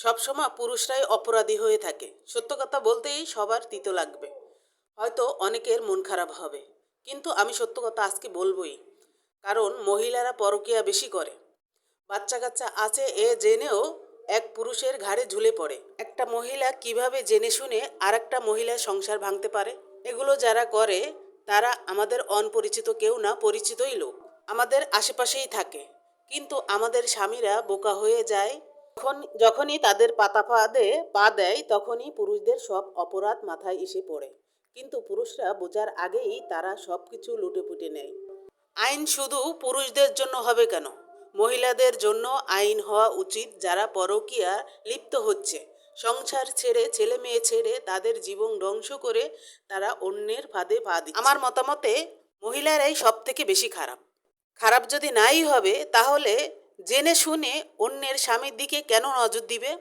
সবসময় পুরুষরাই অপরাধী হয়ে থাকে। সত্য কথা বলতেই সবার তিতো লাগবে, হয়তো অনেকের মন খারাপ হবে, কিন্তু আমি সত্য কথা আজকে বলবই। কারণ মহিলারা পরকীয়া বেশি করে। বাচ্চা কাচ্চা আছে এ জেনেও এক পুরুষের ঘাড়ে ঝুলে পড়ে। একটা মহিলা কিভাবে জেনে শুনে আর একটা মহিলার সংসার ভাঙতে পারে? এগুলো যারা করে তারা আমাদের অনপরিচিত কেউ না, পরিচিতই লোক, আমাদের আশেপাশেই থাকে। কিন্তু আমাদের স্বামীরা বোকা হয়ে যায়। যখনই তাদের পাতা পা দেয় তখনই পুরুষদের সব অপরাধ মাথায় এসে পড়ে। কিন্তু পুরুষরা বোঝার আগেই তারা সব কিছু লুটেপুটে নেয়। আইন শুধু পুরুষদের জন্য হবে কেন? মহিলাদের জন্য আইন হওয়া উচিত। যারা পরকীয়া লিপ্ত হচ্ছে, সংসার ছেড়ে, ছেলে মেয়ে ছেড়ে তাদের জীবন ধ্বংস করে তারা অন্যের ফাঁদে পা দিচ্ছে। আমার মতামতে মহিলারাই সব থেকে বেশি খারাপ। খারাপ যদি নাই হবে তাহলে জেনে শুনে অন্যের স্বামীর দিকে কেন নজর দিবে?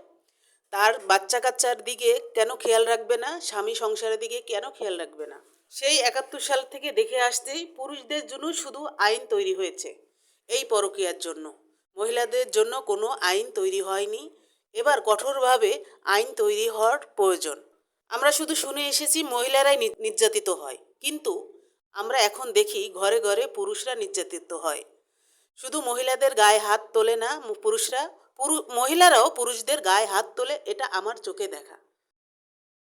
তার বাচ্চা কাচ্চার দিকে কেন খেয়াল রাখবে না? স্বামী সংসারের দিকে কেন খেয়াল রাখবে না? সেই ৭১ সাল থেকে দেখে আসতেই পুরুষদের জন্য শুধু আইন তৈরি হয়েছে এই পরকীয়ার জন্য। মহিলাদের জন্য কোনো আইন তৈরি হয়নি। এবার কঠোরভাবে আইন তৈরি হওয়ার প্রয়োজন। আমরা শুধু শুনে এসেছি মহিলারাই নির্যাতিত হয়, কিন্তু আমরা এখন দেখি ঘরে ঘরে পুরুষরা নির্যাতিত হয়। শুধু মহিলাদের গায়ে হাত তোলে না পুরুষরা, মহিলারাও পুরুষদের গায়ে হাত তোলে, এটা আমার চোখে দেখা।